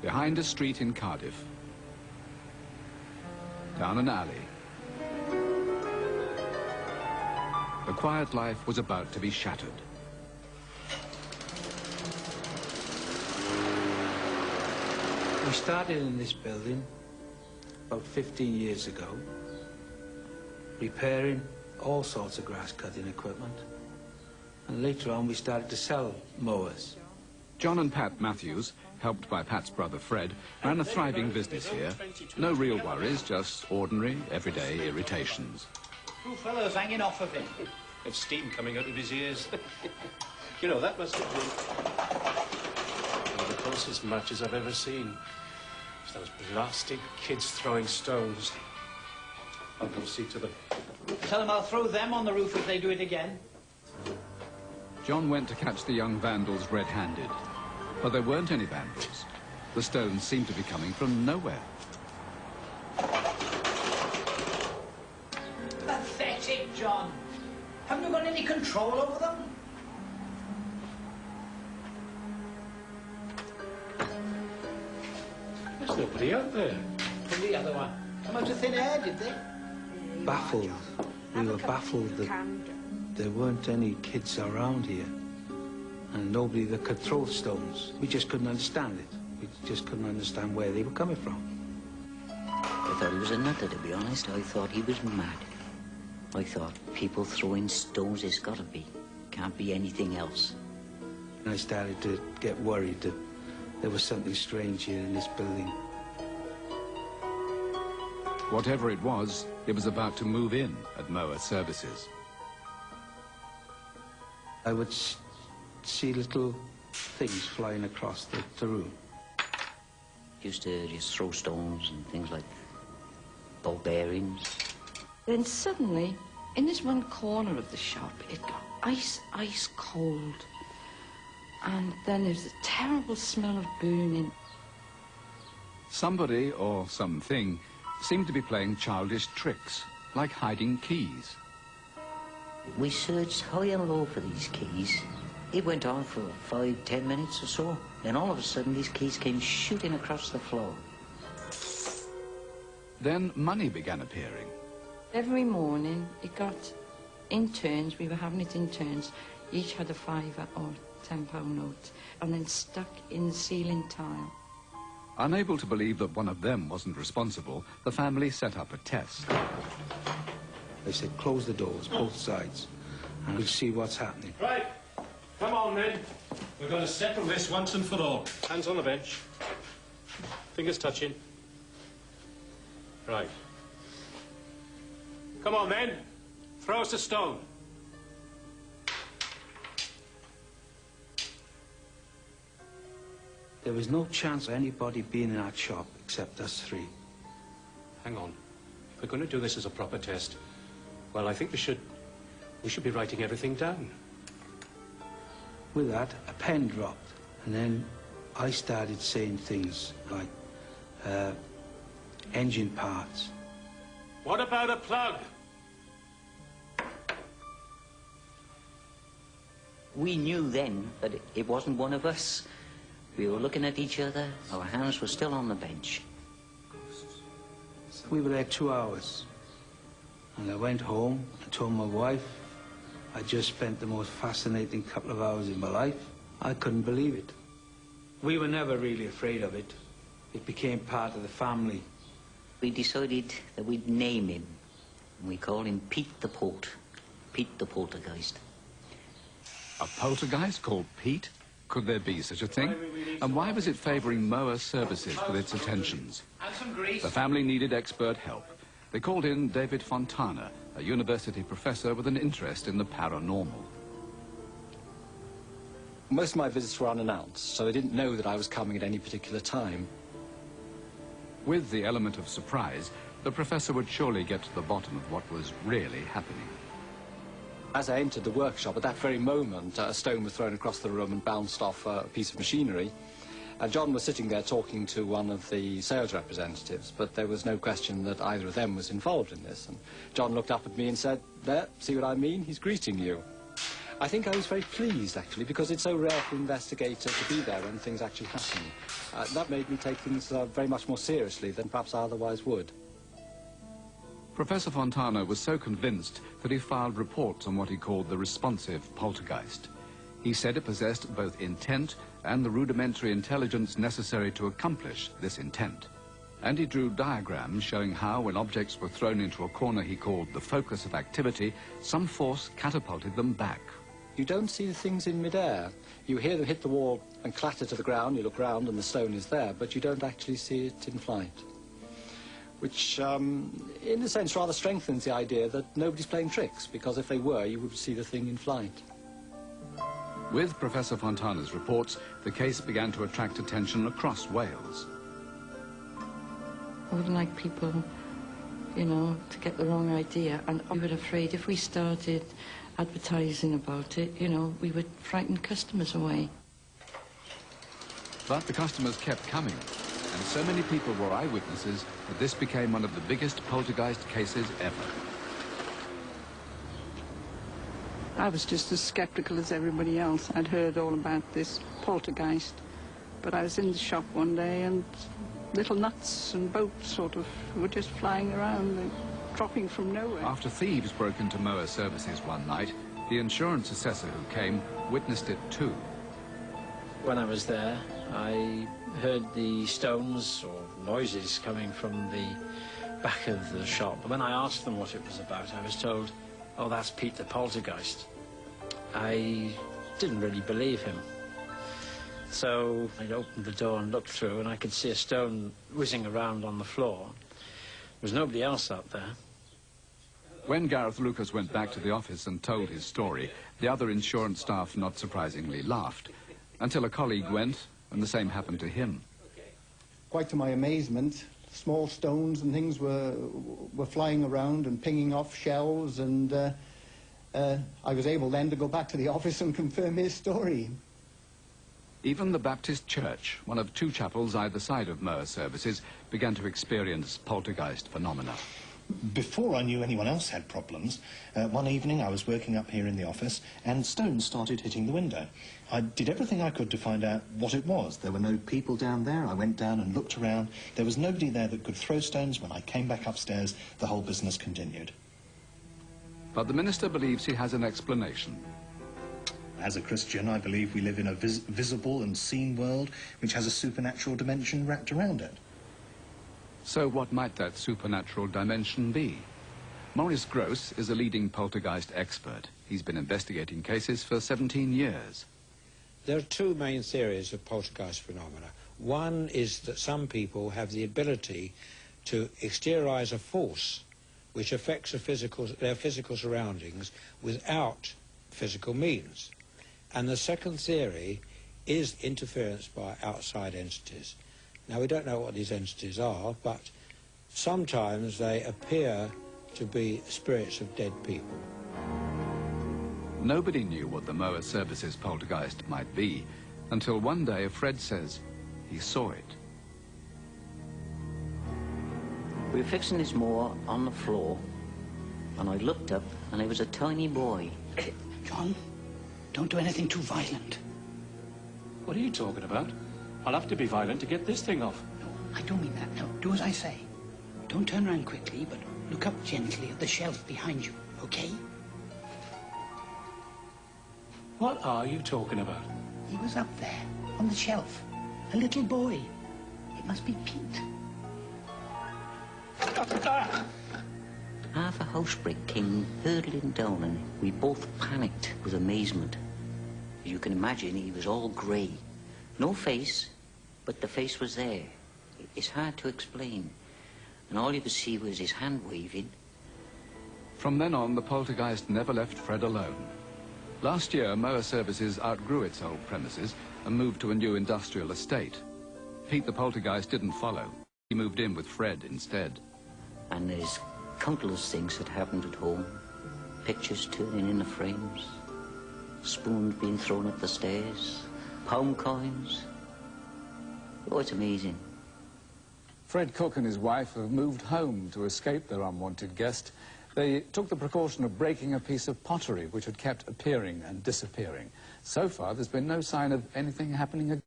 behind a street in Cardiff, down an alley. The quiet life was about to be shattered. We started in this building about 15 years ago, repairing all sorts of grass cutting equipment. And later on we started to sell mowers. John and Pat Matthews, helped by Pat's brother Fred, ran a thriving business here. No real worries, just ordinary, everyday irritations. Two fellows hanging off of him. With steam coming out of his ears. You know, that must have been one of the closest matches I've ever seen. Those blasted kids throwing stones. I'll go see to them. Tell them I'll throw them on the roof if they do it again. John went to catch the young vandals red-handed. But there weren't any vandals. The stones seemed to be coming from nowhere. Pathetic, John. Haven't you got any control over them? There's nobody out there. And the other one. Come out of thin air, did they? Baffled. We were baffled that there weren't any kids around here and nobody that could throw stones. We just couldn't understand it. We just couldn't understand where they were coming from. I thought he was a nutter, to be honest. I thought he was mad. I thought people throwing stones, it's got to be. Can't be anything else. And I started to get worried that there was something strange here in this building. Whatever it was about to move in at Mower Services. I would see little things flying across the room. Used to just throw stones and things like ball bearings. Then suddenly, in this one corner of the shop, it got ice cold. And then there's a terrible smell of burning. Somebody or something seemed to be playing childish tricks, like hiding keys. We searched high and low for these keys. It went on for 5-10 minutes or so. Then all of a sudden, these keys came shooting across the floor. Then money began appearing. Every morning, it got in turns. We were having it in turns. Each had a £5 or £10 note, and then stuck in the ceiling tile. Unable to believe that one of them wasn't responsible, the family set up a test. They said, close the doors, both sides, and we'll see what's happening. Right. Come on, men. We're going to settle this once and for all. Hands on the bench. Fingers touching. Right. Come on, men. Throw us a stone. There was no chance of anybody being in our shop except us three. Hang on. If we're going to do this as a proper test, well, I think we should be writing everything down. With that, a pen dropped, and then I started saying things like engine parts. What about a plug? We knew then that it wasn't one of us. We were looking at each other. Our hands were still on the bench. We were there 2 hours, and I went home and told my wife I just spent the most fascinating couple of hours in my life. I couldn't believe it. We were never really afraid of it. It became part of the family. We decided that we'd name him. And we called him Pete the Poltergeist. A poltergeist called Pete? Could there be such a thing? And why was it favouring Mower Services with its attentions? The family needed expert help. They called in David Fontana, a university professor with an interest in the paranormal. Most of my visits were unannounced, so they didn't know that I was coming at any particular time. With the element of surprise, the professor would surely get to the bottom of what was really happening. As I entered the workshop, at that very moment, a stone was thrown across the room and bounced off a piece of machinery. John was sitting there talking to one of the sales representatives, but there was no question that either of them was involved in this. And John looked up at me and said, "There, see what I mean? He's greeting you." I think I was very pleased, actually, because it's so rare for an investigator to be there when things actually happen. That made me take things very much more seriously than perhaps I otherwise would. Professor Fontana was so convinced that he filed reports on what he called the responsive poltergeist. He said it possessed both intent and the rudimentary intelligence necessary to accomplish this intent. And he drew diagrams showing how, when objects were thrown into a corner he called the focus of activity, some force catapulted them back. You don't see the things in midair. You hear them hit the wall and clatter to the ground, you look round and the stone is there, but you don't actually see it in flight. Which, in a sense, rather strengthens the idea that nobody's playing tricks, because if they were, you would see the thing in flight. With Professor Fontana's reports, the case began to attract attention across Wales. I wouldn't like people, you know, to get the wrong idea. And we were afraid if we started advertising about it, you know, we would frighten customers away. But the customers kept coming, and so many people were eyewitnesses that this became one of the biggest poltergeist cases ever. I was just as sceptical as everybody else. I'd heard all about this poltergeist, but I was in the shop one day and little nuts and bolts sort of were just flying around and dropping from nowhere. After thieves broke into Moa Services one night, the insurance assessor who came witnessed it too. When I was there, I heard the stones or noises coming from the back of the shop. When I asked them what it was about, I was told, oh, that's Pete the Poltergeist. I didn't really believe him. So I opened the door and looked through, and I could see a stone whizzing around on the floor. There was nobody else out there. When Gareth Lucas went back to the office and told his story, the other insurance staff, not surprisingly, laughed, until a colleague went, and the same happened to him. Quite to my amazement, small stones and things were flying around and pinging off shelves, and I was able then to go back to the office and confirm his story. Even the Baptist Church, one of two chapels either side of Moa Services, began to experience poltergeist phenomena. Before I knew anyone else had problems, one evening I was working up here in the office and stones started hitting the window. I did everything I could to find out what it was. There were no people down there. I went down and looked around. There was nobody there that could throw stones. When I came back upstairs, the whole business continued. But the minister believes he has an explanation. As a Christian, I believe we live in a visible and seen world which has a supernatural dimension wrapped around it. So what might that supernatural dimension be? Maurice Gross is a leading poltergeist expert. He's been investigating cases for 17 years. There are two main theories of poltergeist phenomena. One is that some people have the ability to exteriorize a force which affects their physical surroundings without physical means. And the second theory is interference by outside entities. Now, we don't know what these entities are, but sometimes they appear to be spirits of dead people. Nobody knew what the Moa Services poltergeist might be, until one day Fred says he saw it. We were fixing this mower on the floor, and I looked up, and there was a tiny boy. John, don't do anything too violent. What are you talking about? I'll have to be violent to get this thing off. No, I don't mean that. No, do as I say. Don't turn around quickly, but look up gently at the shelf behind you, okay? What are you talking about? He was up there, on the shelf. A little boy. It must be Pete. Half a house brick came hurtling down, and we both panicked with amazement. As you can imagine, he was all grey. No face, but the face was there. It's hard to explain. And all you could see was his hand waving. From then on, the poltergeist never left Fred alone. Last year, Moa Services outgrew its old premises and moved to a new industrial estate. Pete the poltergeist didn't follow. He moved in with Fred instead. And there's countless things that happened at home. Pictures turning in the frames, spoons being thrown up the stairs, pound coins. Oh, it's amazing. Fred Cook and his wife have moved home to escape their unwanted guest. They took the precaution of breaking a piece of pottery which had kept appearing and disappearing. So far, there's been no sign of anything happening again.